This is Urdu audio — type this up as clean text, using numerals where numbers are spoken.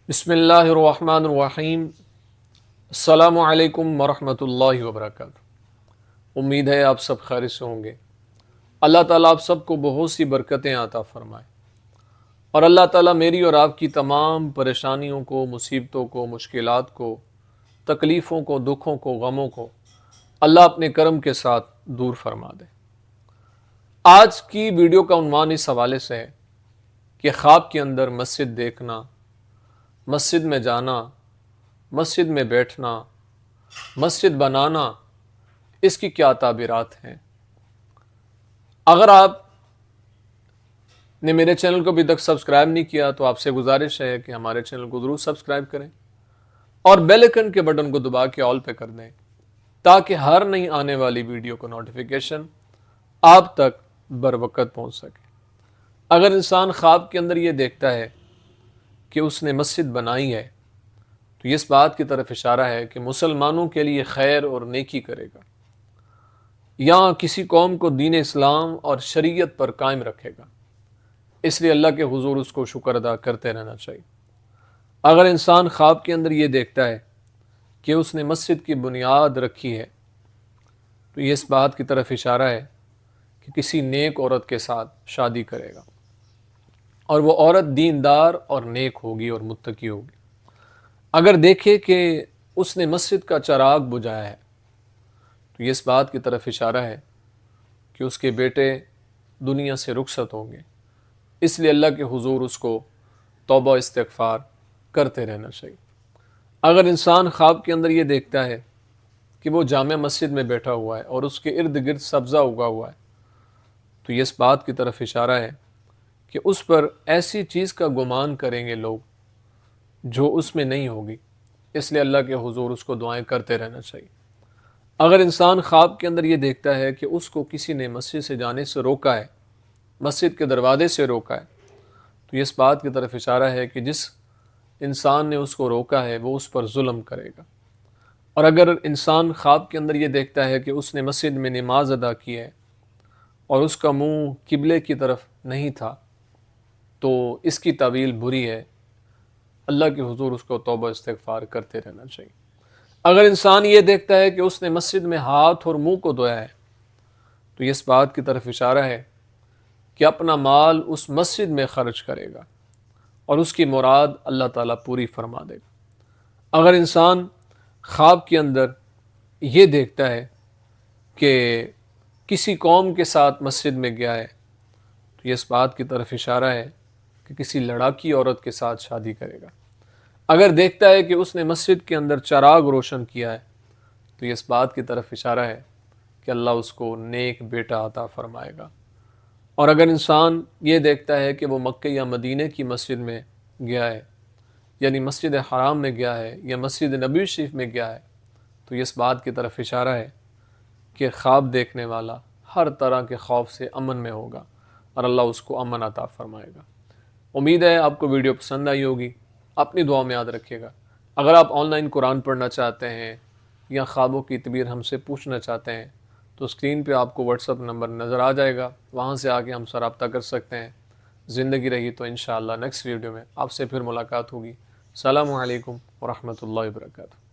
بسم اللہ الرحمن الرحیم۔ السلام علیکم ورحمۃ اللہ وبرکاتہ۔ امید ہے آپ سب خیر سے ہوں گے۔ اللہ تعالیٰ آپ سب کو بہت سی برکتیں عطا فرمائے، اور اللہ تعالیٰ میری اور آپ کی تمام پریشانیوں کو، مصیبتوں کو، مشکلات کو، تکلیفوں کو، دکھوں کو، غموں کو اللہ اپنے کرم کے ساتھ دور فرما دے۔ آج کی ویڈیو کا عنوان اس حوالے سے ہے کہ خواب کے اندر مسجد دیکھنا، مسجد میں جانا، مسجد میں بیٹھنا، مسجد بنانا، اس کی کیا تعبیرات ہیں۔ اگر آپ نے میرے چینل کو ابھی تک سبسکرائب نہیں کیا تو آپ سے گزارش ہے کہ ہمارے چینل کو ضرور سبسکرائب کریں اور بیل آئیکن کے بٹن کو دبا کے آل پہ کر دیں، تاکہ ہر نئی آنے والی ویڈیو کو نوٹیفیکیشن آپ تک بر وقت پہنچ سکے۔ اگر انسان خواب کے اندر یہ دیکھتا ہے کہ اس نے مسجد بنائی ہے تو یہ اس بات کی طرف اشارہ ہے کہ مسلمانوں کے لیے خیر اور نیکی کرے گا، یا کسی قوم کو دین اسلام اور شریعت پر قائم رکھے گا، اس لیے اللہ کے حضور اس کو شکر ادا کرتے رہنا چاہیے۔ اگر انسان خواب کے اندر یہ دیکھتا ہے کہ اس نے مسجد کی بنیاد رکھی ہے تو یہ اس بات کی طرف اشارہ ہے کہ کسی نیک عورت کے ساتھ شادی کرے گا، اور وہ عورت دیندار اور نیک ہوگی اور متقی ہوگی۔ اگر دیکھے کہ اس نے مسجد کا چراغ بجھایا ہے تو یہ اس بات کی طرف اشارہ ہے کہ اس کے بیٹے دنیا سے رخصت ہوں گے، اس لیے اللہ کے حضور اس کو توبہ استغفار کرتے رہنا چاہیے۔ اگر انسان خواب کے اندر یہ دیکھتا ہے کہ وہ جامع مسجد میں بیٹھا ہوا ہے اور اس کے ارد گرد سبزہ اگا ہوا ہے تو یہ اس بات کی طرف اشارہ ہے کہ اس پر ایسی چیز کا گمان کریں گے لوگ جو اس میں نہیں ہوگی، اس لیے اللہ کے حضور اس کو دعائیں کرتے رہنا چاہیے۔ اگر انسان خواب کے اندر یہ دیکھتا ہے کہ اس کو کسی نے مسجد سے جانے سے روکا ہے، مسجد کے دروازے سے روکا ہے، تو یہ اس بات کی طرف اشارہ ہے کہ جس انسان نے اس کو روکا ہے وہ اس پر ظلم کرے گا۔ اور اگر انسان خواب کے اندر یہ دیکھتا ہے کہ اس نے مسجد میں نماز ادا کی ہے اور اس کا منہ قبلے کی طرف نہیں تھا تو اس کی تعویل بری ہے، اللہ کے حضور اس کو توبہ استغفار کرتے رہنا چاہیے۔ اگر انسان یہ دیکھتا ہے کہ اس نے مسجد میں ہاتھ اور منہ کو دھویا ہے تو یہ اس بات کی طرف اشارہ ہے کہ اپنا مال اس مسجد میں خرچ کرے گا اور اس کی مراد اللہ تعالیٰ پوری فرما دے گا۔ اگر انسان خواب کے اندر یہ دیکھتا ہے کہ کسی قوم کے ساتھ مسجد میں گیا ہے تو یہ اس بات کی طرف اشارہ ہے کہ کسی لڑاکی عورت کے ساتھ شادی کرے گا۔ اگر دیکھتا ہے کہ اس نے مسجد کے اندر چراغ روشن کیا ہے تو یہ اس بات کی طرف اشارہ ہے کہ اللہ اس کو نیک بیٹا عطا فرمائے گا۔ اور اگر انسان یہ دیکھتا ہے کہ وہ مکہ یا مدینے کی مسجد میں گیا ہے، یعنی مسجد حرام میں گیا ہے یا مسجد نبوی شریف میں گیا ہے، تو یہ اس بات کی طرف اشارہ ہے کہ خواب دیکھنے والا ہر طرح کے خوف سے امن میں ہوگا اور اللہ اس کو امن عطا فرمائے گا۔ امید ہے آپ کو ویڈیو پسند آئی ہوگی۔ اپنی دعا میں یاد رکھیے گا۔ اگر آپ آن لائن قرآن پڑھنا چاہتے ہیں یا خوابوں کی تعبیر ہم سے پوچھنا چاہتے ہیں تو اسکرین پہ آپ کو واٹس ایپ نمبر نظر آ جائے گا، وہاں سے آگے ہم سے رابطہ کر سکتے ہیں۔ زندگی رہی تو انشاءاللہ نیکسٹ ویڈیو میں آپ سے پھر ملاقات ہوگی۔ السلام علیکم ورحمۃ اللہ وبرکاتہ۔